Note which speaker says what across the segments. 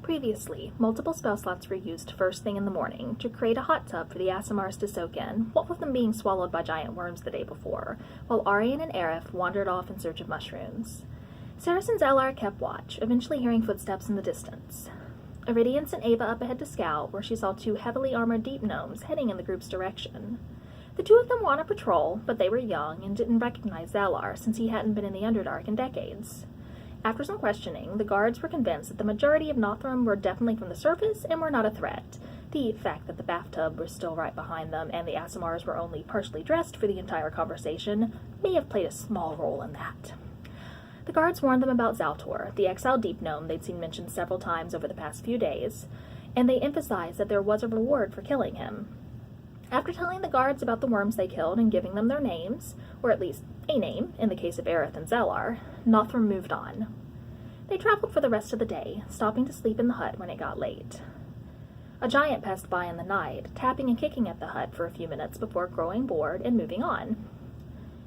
Speaker 1: Previously, multiple spell slots were used first thing in the morning to create a hot tub for the Aasimars to soak in, what with them being swallowed by giant worms the day before, while Arian and Aerith wandered off in search of mushrooms. Ceres and Zallar kept watch, eventually hearing footsteps in the distance. Iridian sent Ava up ahead to scout, where she saw two heavily armored deep gnomes heading in the group's direction. The two of them were on a patrol, but they were young and didn't recognize Zallar since he hadn't been in the Underdark in decades. After some questioning, the guards were convinced that the majority of Nothrum were definitely from the surface and were not a threat. The fact that the bathtub was still right behind them and the Aasimars were only partially dressed for the entire conversation may have played a small role in that. The guards warned them about Zaltor, the exiled deep gnome they'd seen mentioned several times over the past few days, and they emphasized that there was a reward for killing him. After telling the guards about the worms they killed and giving them their names, or at least a name, in the case of Aerith and Zallar, Nothrum moved on. They traveled for the rest of the day, stopping to sleep in the hut when it got late. A giant passed by in the night, tapping and kicking at the hut for a few minutes before growing bored and moving on.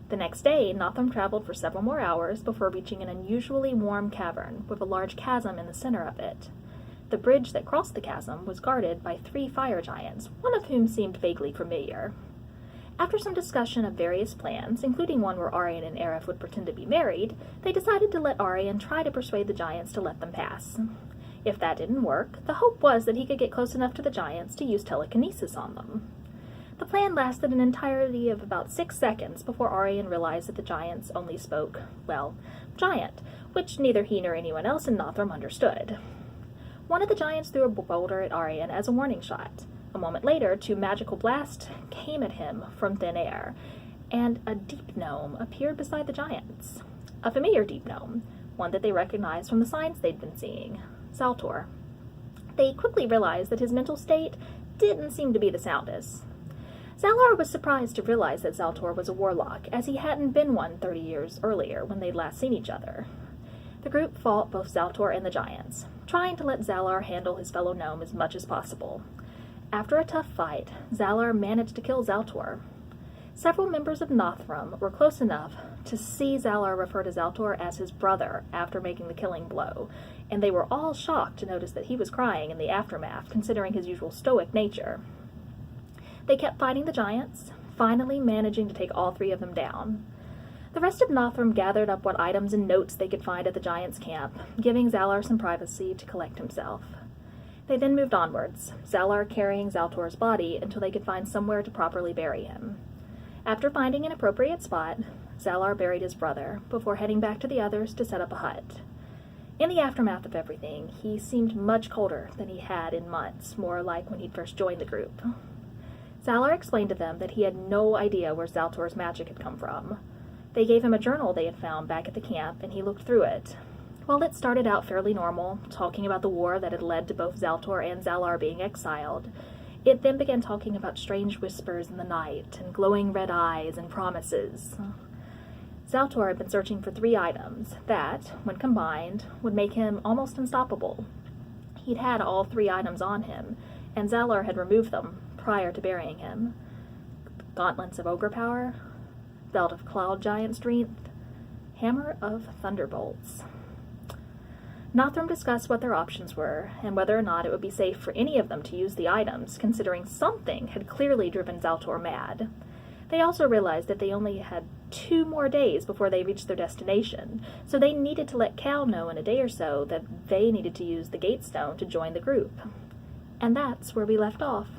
Speaker 1: The next day, Nothrum traveled for several more hours before reaching an unusually warm cavern with a large chasm in the center of it. The bridge that crossed the chasm was guarded by 3 fire giants, one of whom seemed vaguely familiar. After some discussion of various plans, including one where Arian and Aerith would pretend to be married, they decided to let Arian try to persuade the giants to let them pass. If that didn't work, the hope was that he could get close enough to the giants to use telekinesis on them. The plan lasted an entirety of about 6 seconds before Arian realized that the giants only spoke, well, giant, which neither he nor anyone else in Nothrum understood. One of the giants threw a boulder at Arian as a warning shot. A moment later, 2 magical blasts came at him from thin air, and a deep gnome appeared beside the giants. A familiar deep gnome, one that they recognized from the signs they'd been seeing, Zaltor. They quickly realized that his mental state didn't seem to be the soundest. Zallar was surprised to realize that Zaltor was a warlock, as he hadn't been one 30 years earlier when they'd last seen each other. The group fought both Zaltor and the giants, trying to let Zallar handle his fellow gnome as much as possible. After a tough fight, Zallar managed to kill Zaltor. Several members of Nothrum were close enough to see Zallar refer to Zaltor as his brother after making the killing blow, and they were all shocked to notice that he was crying in the aftermath, considering his usual stoic nature. They kept fighting the giants, finally managing to take all 3 of them down. The rest of Nothrum gathered up what items and notes they could find at the giants' camp, giving Zallar some privacy to collect himself. They then moved onwards, Zallar carrying Zaltor's body until they could find somewhere to properly bury him. After finding an appropriate spot, Zallar buried his brother, before heading back to the others to set up a hut. In the aftermath of everything, he seemed much colder than he had in months, more like when he'd first joined the group. Zallar explained to them that he had no idea where Zaltor's magic had come from. They gave him a journal they had found back at the camp, and he looked through it. While it started out fairly normal, talking about the war that had led to both Zaltor and Zallar being exiled, it then began talking about strange whispers in the night, and glowing red eyes, and promises. Zaltor had been searching for 3 items that, when combined, would make him almost unstoppable. He'd had all 3 items on him, and Zallar had removed them prior to burying him. Gauntlets of ogre power, belt of cloud giant strength, hammer of thunderbolts. Nothrum discussed what their options were, and whether or not it would be safe for any of them to use the items, considering something had clearly driven Zaltor mad. They also realized that they only had 2 more days before they reached their destination, so they needed to let Cal know in a day or so that they needed to use the Gatestone to join the group. And that's where we left off.